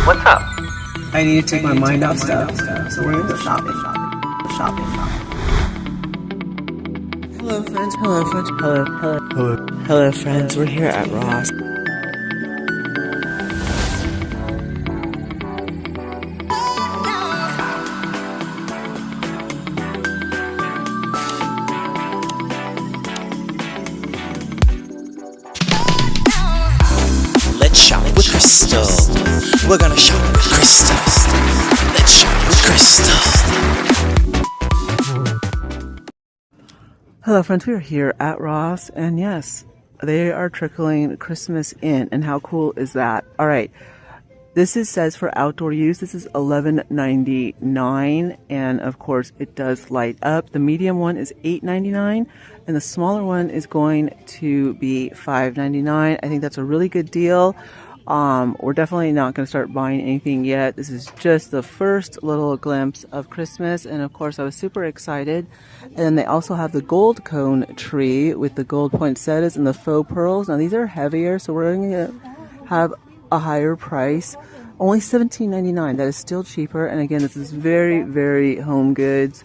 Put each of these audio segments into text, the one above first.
What's up? I need to take my mind off stuff, so we're gonna go shopping. Hello friends, hello friends, we're here at Ross. Let's shop with Crystal. We're gonna shop with Crystal. Let's shop with Crystal. Hello friends, we are here at Ross, and yes, they are trickling Christmas in, and how cool is that? Alright, this says for outdoor use, this is $11.99, and of course it does light up. The medium one is $8.99, and the smaller one is going to be $5.99. I think that's a really good deal. We're definitely not going to start buying anything yet. This is just the first little glimpse of Christmas, and of course I was super excited. And then they also have the gold cone tree with the gold poinsettias and the faux pearls. Now these are heavier, so we're going to have a higher price. Only $17.99. That is still cheaper, and again, this is very, very home goods.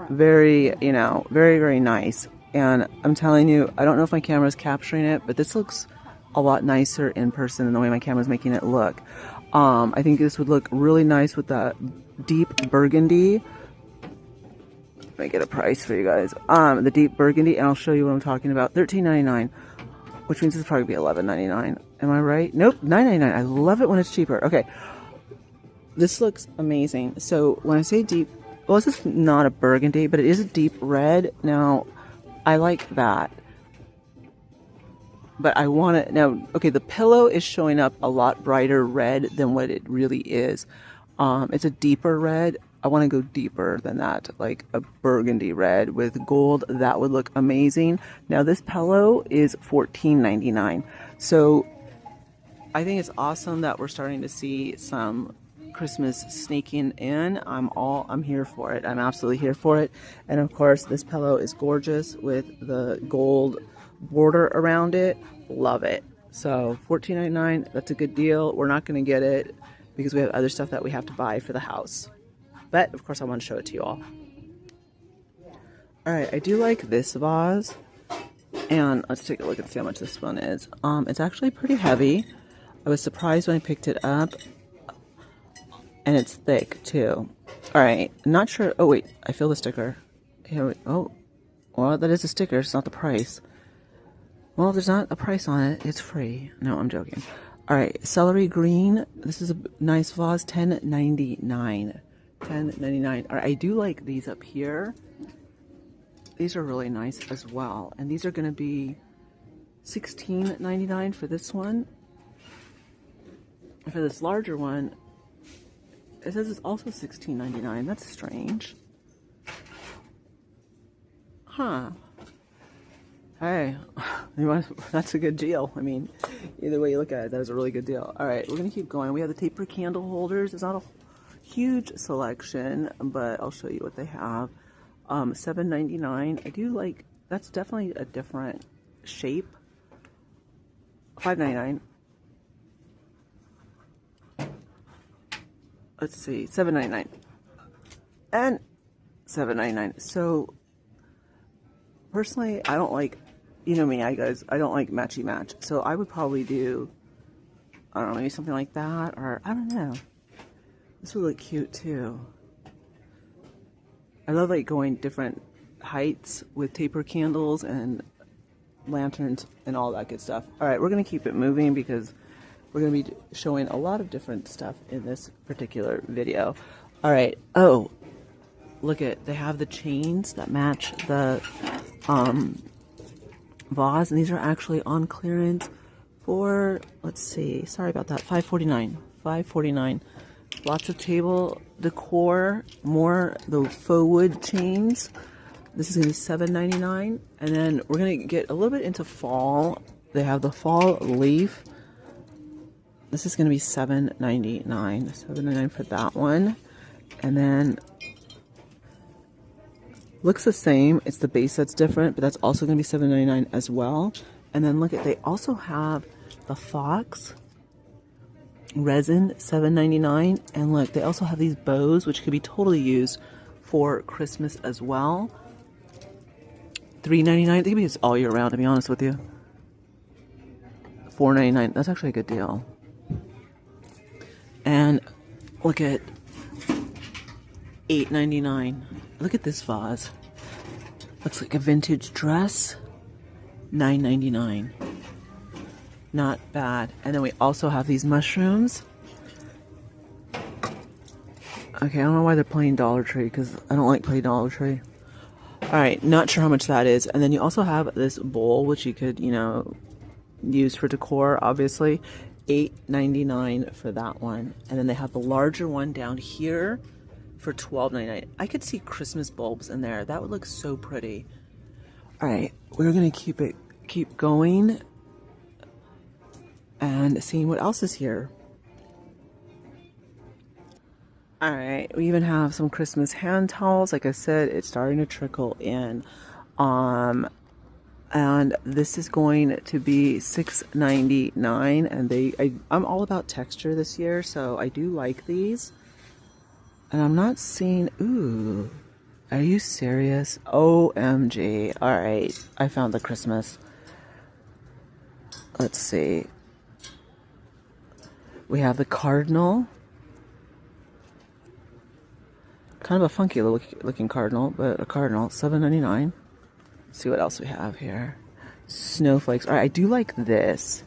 Very, very, very nice. And I'm telling you, I don't know if my camera is capturing it, but this looks a lot nicer in person than the way my camera is making it look. I think this would look really nice with the deep burgundy. Let me get a price for you guys. The deep burgundy, and I'll show you what I'm talking about. $13.99, which means it's probably be $11.99. Am I right? Nope, $9.99. I love it when it's cheaper. Okay, this looks amazing. So when I say deep, well, this is not a burgundy, but it is a deep red. Now, I like that. But I want it now. Okay, the pillow is showing up a lot brighter red than what it really is. It's a deeper red. I want to go deeper than that, like a burgundy red with gold. That would look amazing. Now this pillow is $14.99. So I think it's awesome that we're starting to see some Christmas sneaking in. I'm here for it. I'm absolutely here for it. And of course, this pillow is gorgeous with the gold border around it. Love it. So $14.99, that's a good deal. We're not going to get it because we have other stuff that we have to buy for the house, but of course I want to show it to you all. Alright, I do like this vase, and let's take a look and see how much this one is. It's actually pretty heavy. I was surprised when I picked it up, and it's thick too. Alright, not sure. Oh wait, I feel the sticker. Here we, oh, well, that is a sticker, it's not the price. Well, there's not a price on it. It's free. No, I'm joking. All right, celery green. This is a nice vase. $10.99. $10.99. All right, I do like these up here. These are really nice as well. And these are going to be $16.99 for this one. For this larger one, it says it's also $16.99. That's strange. Huh. Hey, that's a good deal. I mean, either way you look at it, that is a really good deal. All right, we're going to keep going. We have the taper candle holders. It's not a huge selection, but I'll show you what they have. $7.99. I do like, that's definitely a different shape. $5.99. Let's see, $7.99. And $7.99. So, personally, I don't like, you know me, I don't like matchy match. So I would probably do, I don't know, maybe something like that, or I don't know. This would look cute too. I love like going different heights with taper candles and lanterns and all that good stuff. All right, we're going to keep it moving because we're going to be showing a lot of different stuff in this particular video. All right. Oh, look at, they have the chains that match the vase, and these are actually on clearance for, let's see, sorry about that, $5.49. $5.49. Lots of table decor, more the faux wood chains. This is going to be $7.99. And then we're going to get a little bit into fall. They have the fall leaf. This is going to be $7.99. $7.99 for that one. And then looks the same. It's the base that's different, but that's also going to be $7.99 as well. And then look at, they also have the fox Resin, $7.99. And look, they also have these bows, which could be totally used for Christmas as well. $3.99. They can be used all year round, to be honest with you. $4.99. That's actually a good deal. And look at $8.99. Look at this vase. Looks like a vintage dress. $9.99. Not bad. And then we also have these mushrooms. Okay, I don't know why they're playing Dollar Tree, because I don't like playing Dollar Tree. Alright, not sure how much that is. And then you also have this bowl, which you could, you know, use for decor, obviously. $8.99 for that one. And then they have the larger one down here for $12.99. I could see Christmas bulbs in there. That would look so pretty. Alright, we're gonna keep going and seeing what else is here. Alright, we even have some Christmas hand towels. Like I said, it's starting to trickle in. And this is going to be $6.99. And I'm all about texture this year, so I do like these. And I'm not seeing, ooh, are you serious? OMG. Alright, I found the Christmas. Let's see. We have the cardinal. Kind of a funky looking cardinal, but a cardinal, $7.99. Let's see what else we have here. Snowflakes. Alright, I do like this.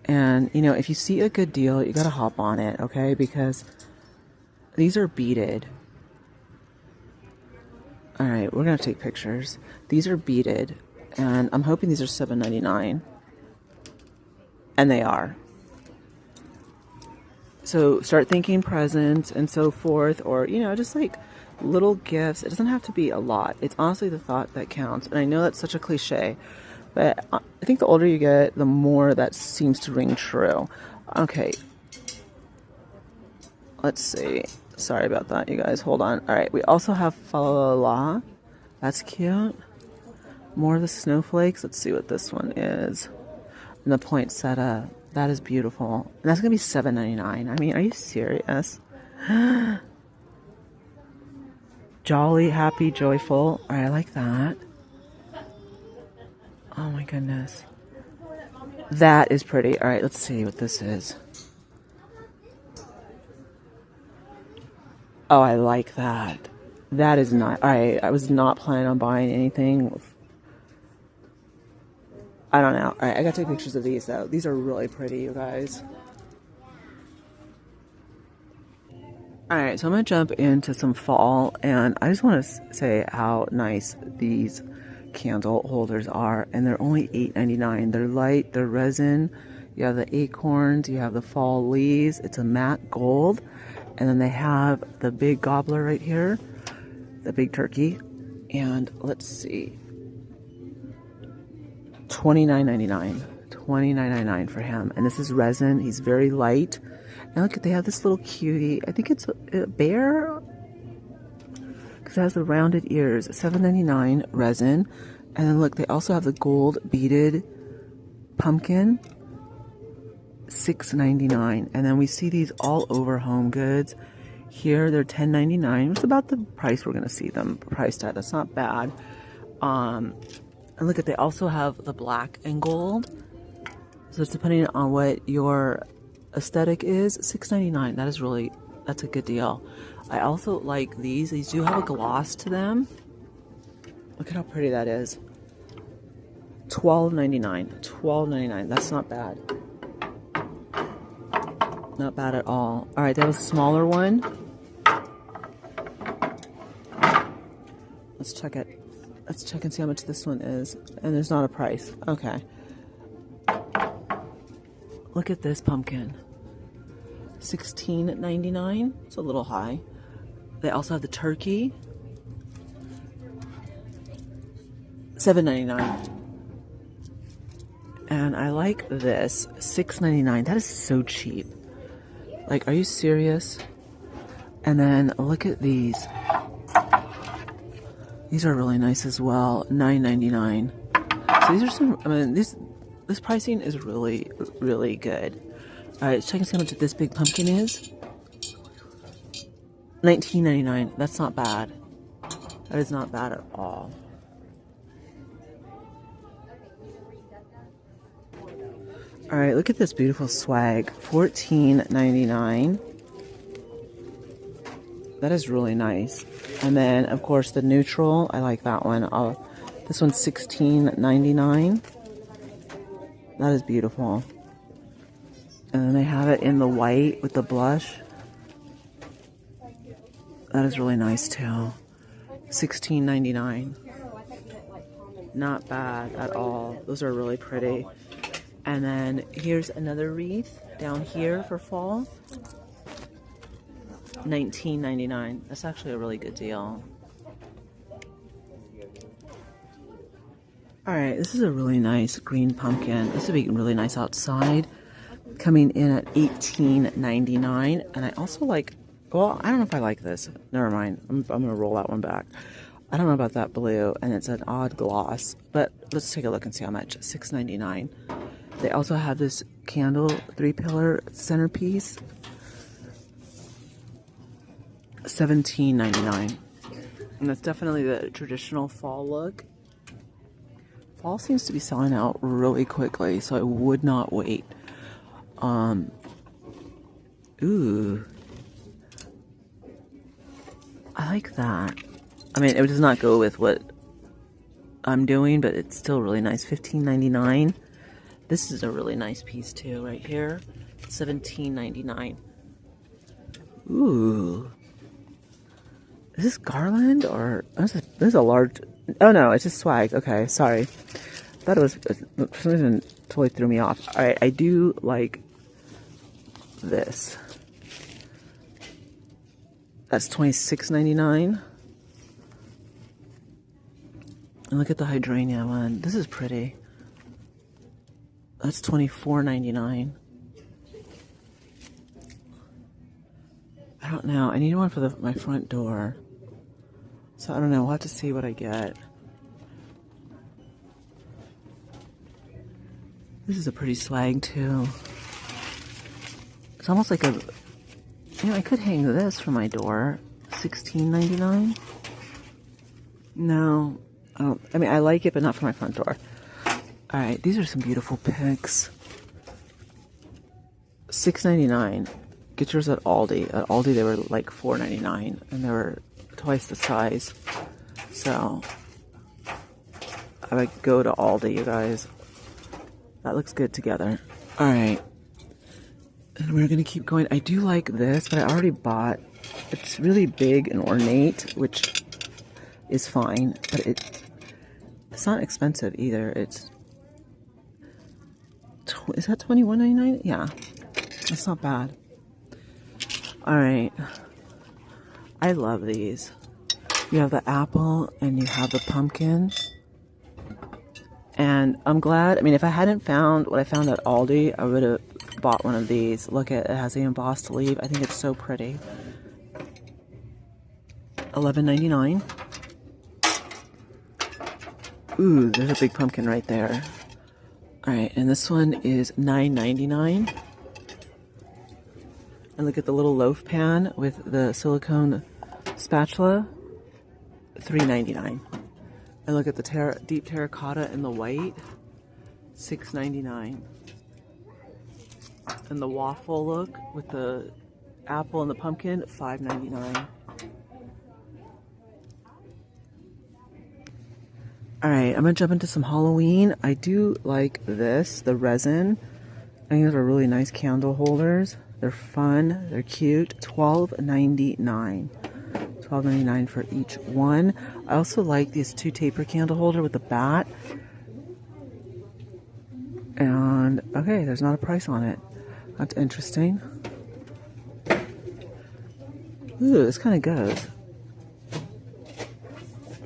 And, you know, if you see a good deal, you gotta hop on it, okay? Because these are beaded. Alright, we're gonna take pictures. These are beaded. And I'm hoping these are $7.99. And they are. So start thinking presents and so forth, or, you know, just like little gifts. It doesn't have to be a lot. It's honestly the thought that counts. And I know that's such a cliche, but I think the older you get, the more that seems to ring true. Okay. Let's see. Sorry about that, you guys. Hold on. All right. We also have Fa La La La. That's cute. More of the snowflakes. Let's see what this one is. And the poinsettia. That is beautiful. And that's going to be $7.99. I mean, are you serious? Jolly, happy, joyful. Alright, I like that. Oh my goodness. That is pretty. Alright, let's see what this is. Oh, I like that. That is not... Alright, I was not planning on buying anything. I don't know. Alright, I gotta take pictures of these though. These are really pretty, you guys. Alright, so I'm gonna jump into some fall, and I just want to say how nice these candle holders are. And they're only $8.99. They're light, they're resin. You have the acorns, you have the fall leaves. It's a matte gold. And then they have the big gobbler right here, the big turkey. And let's see. $29.99. $29.99 for him. And this is resin. He's very light. And look, they have this little cutie. I think it's a bear, because it has the rounded ears. $7.99 resin. And then look, they also have the gold beaded pumpkin. $6.99. And then we see these all over Home Goods. Here they're $10.99. It's about the price we're going to see them priced at. That's not bad. And look at, they also have the black and gold. So it's depending on what your aesthetic is. $6.99. That is really, that's a good deal. I also like these. These do have a gloss to them. Look at how pretty that is. $12.99. $12.99. That's not bad. Not bad at all. Alright, they have a smaller one. Let's check it. Let's check and see how much this one is. And there's not a price. Okay. Look at this pumpkin. $16.99. It's a little high. They also have the turkey. $7.99. And I like this. $6.99. That is so cheap. Like, are you serious? And then look at these. These are really nice as well. $9.99. So these are some, I mean, this pricing is really, really good. Alright, let's check and see how much this big pumpkin is. $19.99. That's not bad. That is not bad at all. Alright, look at this beautiful swag. $14.99. That is really nice. And then, of course, the neutral. I like that one. This one's $16.99. That is beautiful. And then they have it in the white with the blush. That is really nice too. $16.99. Not bad at all. Those are really pretty. And then here's another wreath down here for fall. $19.99. That's actually a really good deal. Alright, this is a really nice green pumpkin. This would be really nice outside. Coming in at $18.99. And I also like, well, I don't know if I like this. Never mind. I'm going to roll that one back. I don't know about that blue, and it's an odd gloss. But let's take a look and see how much. $6.99. They also have this candle 3-pillar centerpiece. $17.99. And that's definitely the traditional fall look. Fall seems to be selling out really quickly, so I would not wait. Ooh. I like that. I mean, it does not go with what I'm doing, but it's still really nice. $15.99. This is a really nice piece too, right here. $17.99. Ooh. Is this garland or this is a large? Oh no, it's just swag. Okay, sorry. Thought it was, for some reason, totally threw me off. All right, I do like this. That's $26.99. And look at the hydrangea one. This is pretty. That's $24.99. I don't know. I need one for my front door. So I don't know. We'll have to see what I get. This is a pretty swag too. It's almost like a, you know, I could hang this from my door. $16.99. No, I don't. I mean, I like it, but not for my front door. All right, these are some beautiful picks. $6.99. Get yours at Aldi. At Aldi, they were like $4.99, and they were twice the size. So I would go to Aldi, you guys. That looks good together. All right, and we're gonna keep going. I do like this, but I already bought. It's really big and ornate, which is fine, but it's not expensive either. It's is that $21.99? Yeah, it's not bad. All right, I love these. You have the apple and you have the pumpkin, and I'm glad. I mean, if I hadn't found what I found at Aldi, I would have bought one of these. Look at it, has the embossed leaf. I think it's so pretty. $11.99. Ooh, there's a big pumpkin right there. All right, and this one is $9.99. And look at the little loaf pan with the silicone spatula. $3.99. And look at the deep terracotta in the white. $6.99. And the waffle look with the apple and the pumpkin. $5.99. Alright, I'm going to jump into some Halloween. I do like this, the resin. I think those are really nice candle holders. They're fun, they're cute. $12.99. $12.99 for each one. I also like these 2 taper candle holder with the bat. And, okay, there's not a price on it. That's interesting. Ooh, this kind of goes.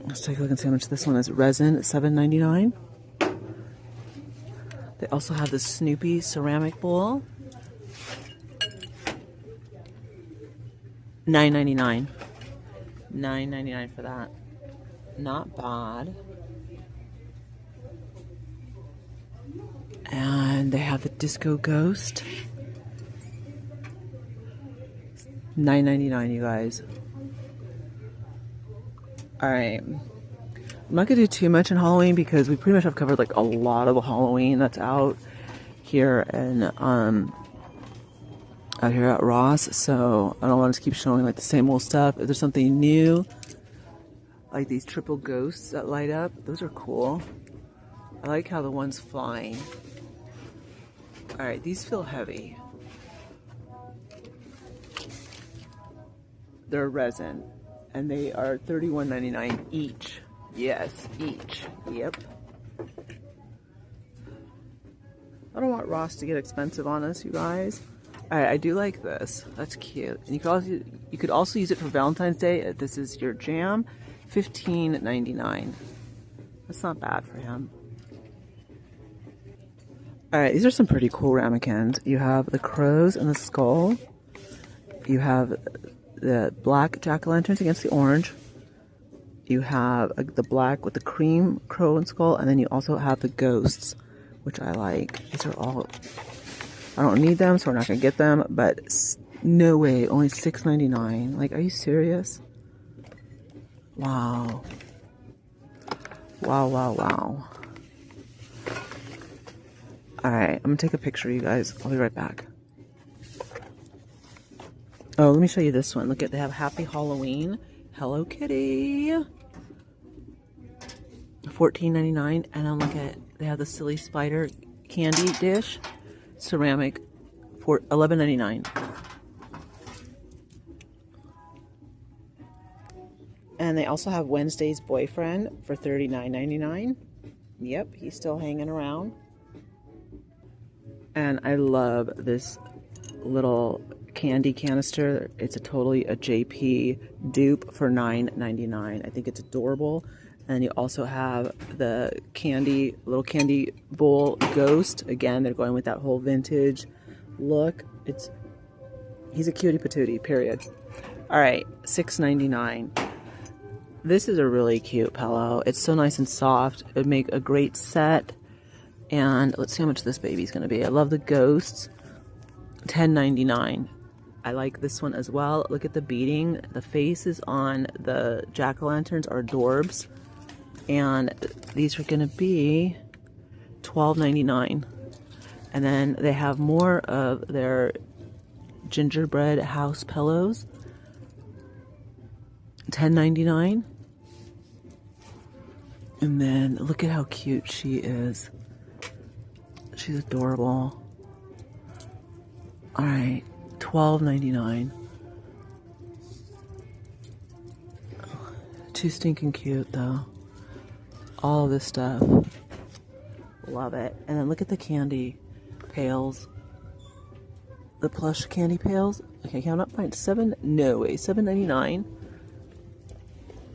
Let's take a look and see how much this one is. Resin, $7.99. They also have the Snoopy ceramic bowl. $9.99. $9.99 for that. Not bad. And they have the Disco Ghost. $9.99, you guys. All right. I'm not gonna do too much in Halloween because we pretty much have covered like a lot of the Halloween that's out here and out here at Ross. So I don't want to keep showing like the same old stuff. If there's something new, like these triple ghosts that light up, those are cool. I like how the one's flying. All right, these feel heavy. They're resin, and they are $31.99 each. Yes, each. Yep. I don't want Ross to get expensive on us, you guys. All right, I do like this. That's cute. And you could also use it for Valentine's Day. This is your jam, $15.99. That's not bad for him. All right, these are some pretty cool ramekins. You have the crows and the skull. You have the black jack-o'-lanterns against the orange. You have the black with the cream crow and skull, and then you also have the ghosts, which I like. These are all, I don't need them, so we're not gonna get them, but no way, only $6.99. Like, are you serious? Wow. Wow, wow, wow. All right, I'm gonna take a picture, you guys. I'll be right back. Oh, let me show you this one. Look at, they have Happy Halloween. Hello Kitty. $14.99. And then look at, they have the Silly Spider candy dish. Ceramic for $11.99. And they also have Wednesday's Boyfriend for $39.99. Yep, he's still hanging around. And I love this little candy canister. It's totally a JP dupe for $9.99. I think it's adorable. And you also have the little candy bowl ghost. Again, they're going with that whole vintage look. He's a cutie patootie, period. All right, $6.99. This is a really cute pillow. It's so nice and soft. It would make a great set. And let's see how much this baby's gonna be. I love the ghosts. $10.99. I like this one as well. Look at the beading. The faces on the jack-o'-lanterns are adorbs. And these are gonna be $12.99. And then they have more of their gingerbread house pillows. $10.99. And then look at how cute she is. She's adorable. All right, $12.99. Too stinking cute though. All this stuff. Love it. And then look at the candy pails. The plush candy pails. Okay, count up. Fine. No way. $7.99.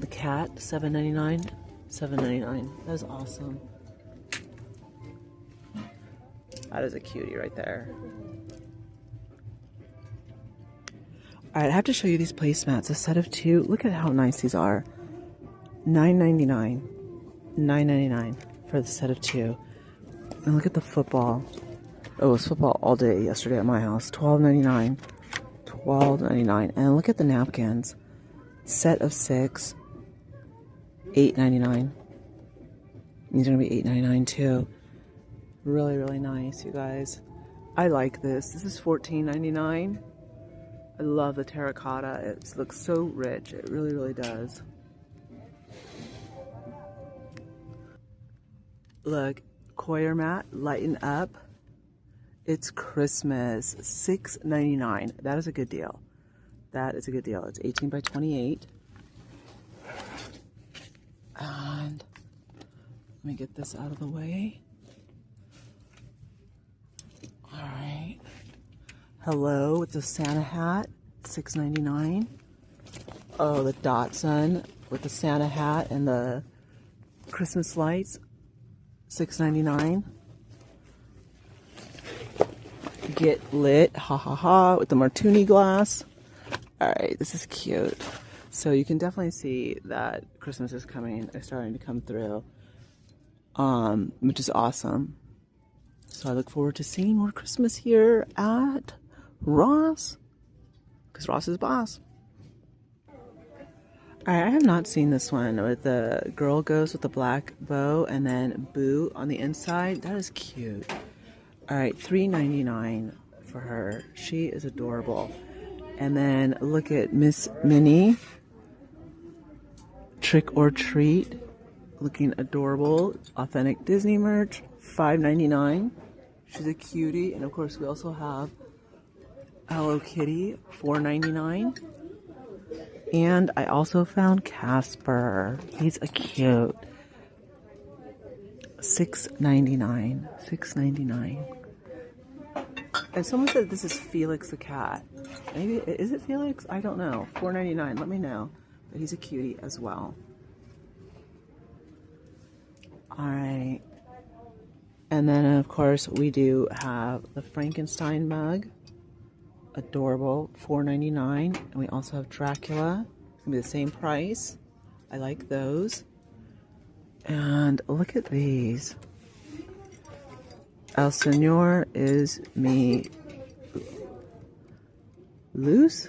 The cat. $7.99. $7.99. That is awesome. That is a cutie right there. All right, I have to show you these placemats. A set of 2. Look at how nice these are. $9.99. $9.99 for the set of 2. And look at the football. Oh, it was football all day yesterday at my house. $12.99. $12.99. And look at the napkins. Set of 6. $8.99. These are going to be $8.99 too. Really, really nice, you guys. I like this. This is $14.99. I love the terracotta. It looks so rich. It really, really does. Look, Coir mat, lighten up. It's Christmas. $6.99. That is a good deal. That is a good deal. It's 18 by 28. And let me get this out of the way. All right. Hello, it's a Santa hat. $6.99. Oh, the Dotson with the Santa hat and the Christmas lights. $6.99. Get lit, ha ha ha, with the martini glass. All right, this is cute. So you can definitely see that Christmas is coming, is starting to come through, which is awesome. So I look forward to seeing more Christmas here at Ross. because Ross is boss. Alright, I have not seen this one with the girl ghost with the black bow and then Boo on the inside. That is cute. Alright, $3.99 for her. She is adorable. And then look at Miss Minnie. Trick or Treat. Looking adorable. Authentic Disney merch. $5.99. She's a cutie. And of course we also have Hello Kitty. $4.99. And I also found Casper. He's a cute. $6.99. $6.99. And someone said this is Felix the cat. Maybe, is it Felix? I don't know. $4.99. Let me know. But he's a cutie as well. Alright. And then, of course, we do have the Frankenstein mug. Adorable. $4.99. And we also have Dracula. It's going to be the same price. I like those. And look at these. El Señor is me loose?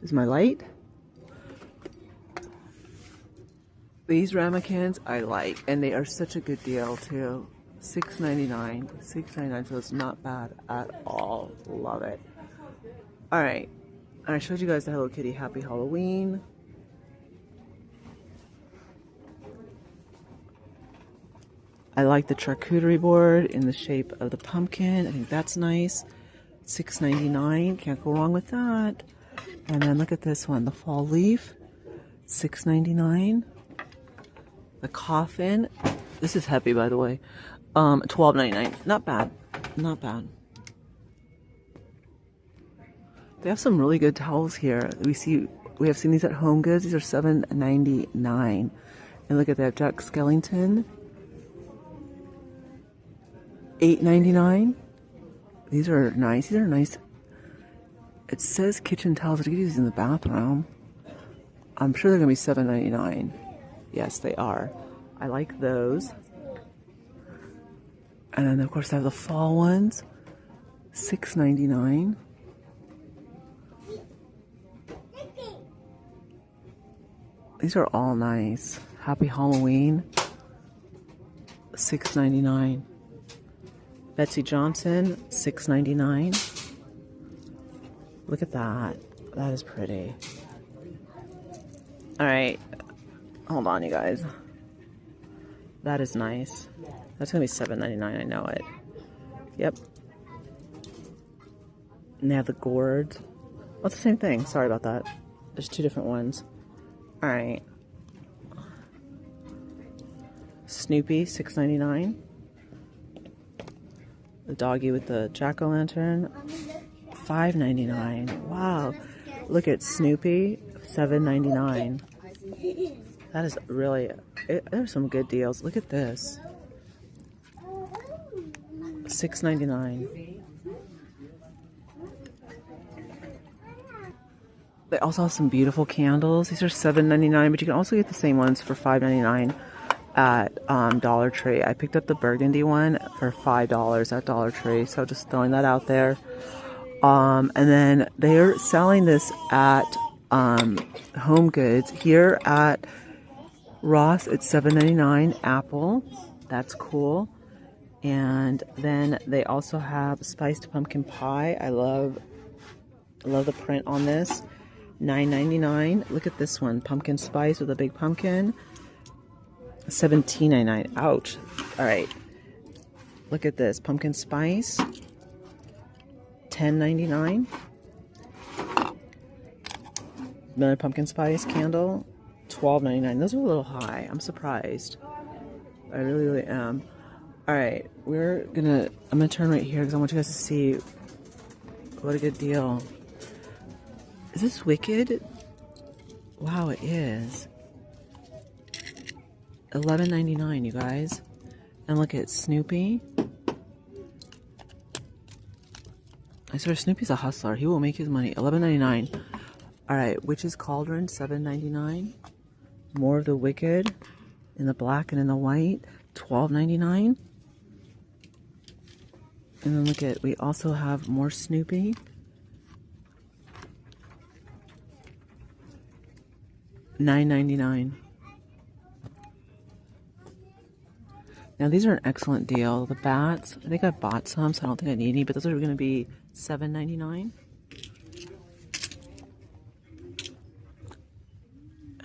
Is my light? These ramekins I like, and they are such a good deal too. $6.99. $6.99, so it's not bad at all. Love it. Alright, and I showed you guys the Hello Kitty Happy Halloween. I like the charcuterie board in the shape of the pumpkin. I think that's nice. $6.99. Can't go wrong with that. And then look at this one, the fall leaf. $6.99. The coffin. This is heavy, by the way. $12.99. Not bad. Not bad. They have some really good towels here. We have seen these at Home Goods. These are $7.99. And look at that, Jack Skellington. $8.99. These are nice. These are nice. It says kitchen towels. I could use these in the bathroom. I'm sure they're gonna be $7.99. Yes, they are. I like those. And then of course I have the fall ones. $6.99. These are all nice. Happy Halloween. $6.99. Betsy Johnson, $6.99. Look at that. That is pretty. Alright. Hold on, you guys. That is nice. That's going to be $7.99. I know it. Yep. And they have the gourds. Oh, it's the same thing. Sorry about that. There's two different ones. Alright. Snoopy, $6.99. The doggy with the jack-o'-lantern, $5.99. Wow. Look at Snoopy, $7.99. That is really... there's some good deals. Look at this. $6.99. They also have some beautiful candles. These are $7.99, but you can also get the same ones for $5.99 at Dollar Tree. I picked up the burgundy one for $5 at Dollar Tree, so just throwing that out there. And then they're selling this at Home Goods. Here at Ross, it's $7.99 apple. That's cool. And then they also have spiced pumpkin pie. I love the print on this. $9.99. Look at this one, pumpkin spice with a big pumpkin. $17.99. Ouch. All right. Look at this, pumpkin spice. $10.99. Another pumpkin spice candle. $12.99. Those are a little high. I'm surprised. I really, really am. All right, I'm gonna turn right here because I want you guys to see what a good deal. Is this Wicked? Wow, it is. $11.99, you guys. And look at Snoopy. I swear Snoopy's a hustler. He will make his money. $11.99. Alright, Witch's Cauldron, $7.99. More of the Wicked in the black and in the white, $12.99. And then look at, we also have more Snoopy. $9.99. Now these are an excellent deal. The bats, I think I bought some, so I don't think I need any, but those are going to be $7.99.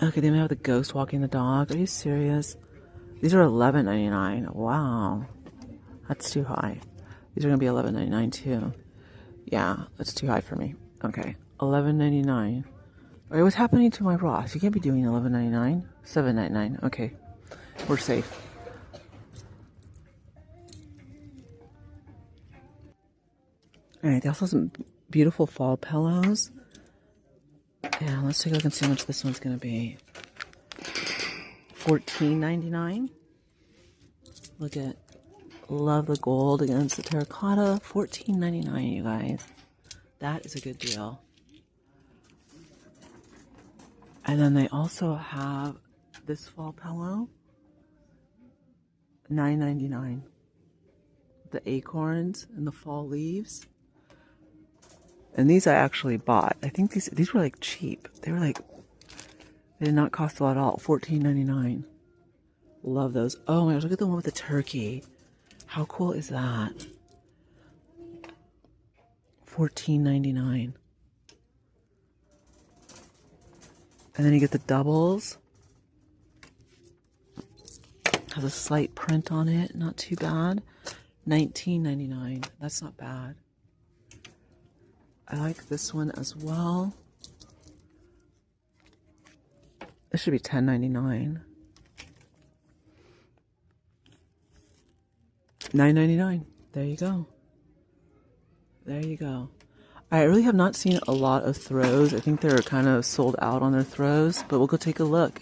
Okay, they may have the ghost walking the dog. Are you serious? These are $11.99. Wow. That's too high. These are going to be $11.99 too. Yeah, that's too high for me. Okay, $11.99. Alright, what's happening to my Ross? You can't be doing $11.99. $7.99. Okay, we're safe. Alright, they also have some beautiful fall pillows. Yeah, let's take a look and see how much this one's going to be. $14.99. Look at, love the gold against the terracotta. $14.99, you guys. That is a good deal. And then they also have this fall pillow. $9.99. The acorns and the fall leaves. And these I actually bought. I think these were like cheap. They were like, they did not cost a lot at all. $14.99. Love those. Oh my gosh, look at the one with the turkey. How cool is that? $14.99. And then you get the doubles. Has a slight print on it. Not too bad. $19.99. That's not bad. I like this one as well. This should be $10.99. $9.99. There you go. There you go. I really have not seen a lot of throws. I think they're kind of sold out on their throws, but we'll go take a look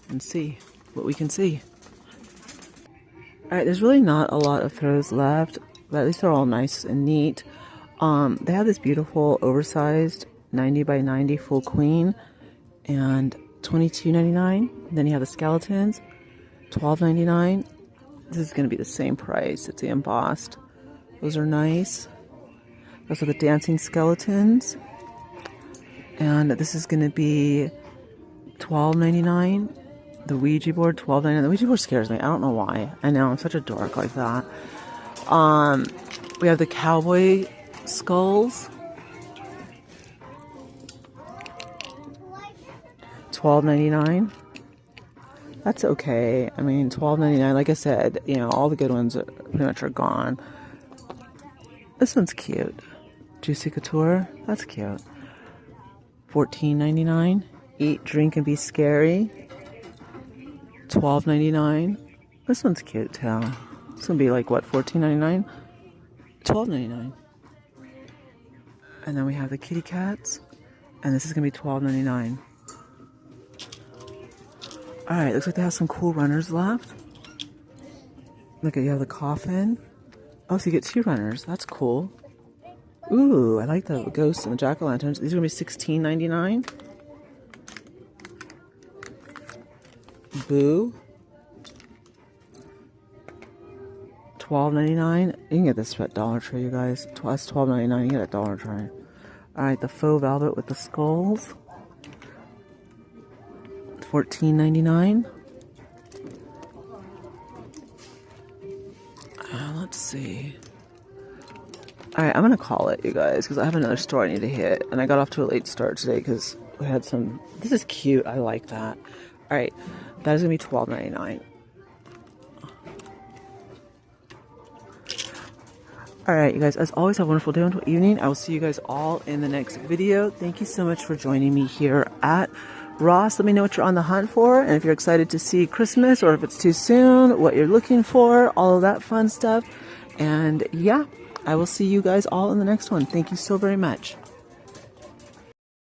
and see what we can see. Alright, there's really not a lot of throws left, but at least they're all nice and neat. They have this beautiful oversized 90 by 90 full queen and $22.99. Then you have the skeletons, $12.99. This is going to be the same price. It's the embossed. Those are nice. Those are the dancing skeletons. And this is going to be $12.99. The Ouija board, $12.99. The Ouija board scares me. I don't know why. I know, I'm such a dork like that. We have the cowboy skulls. $12.99. That's okay. I mean, $12.99. Like I said, you know, all the good ones pretty much are gone. This one's cute. Juicy Couture. That's cute. $14.99. Eat, drink, and be scary. $12.99. This one's cute too. It's gonna be like what? $14.99. $12.99. And then we have the kitty cats, and this is gonna be $12.99. All right, looks like they have some cool runners left. Look at, you have the coffin. Oh, so you get 2 runners. That's cool. Ooh, I like the ghosts and the jack-o'-lanterns. These are gonna be $16.99. Boo. $12.99. You can get this at Dollar Tree, you guys. That's $12.99. You get it at Dollar Tree. Alright, the faux velvet with the skulls. $14.99. Let's see. Alright, I'm gonna call it, you guys, because I have another store I need to hit. And I got off to a late start today because we had some. This is cute. I like that. Alright, that is gonna be $12.99. Alright, you guys, as always, have a wonderful day and evening. I will see you guys all in the next video. Thank you so much for joining me here at Ross. Let me know what you're on the hunt for, and if you're excited to see Christmas, or if it's too soon, what you're looking for, all of that fun stuff. And yeah, I will see you guys all in the next one. Thank you so very much.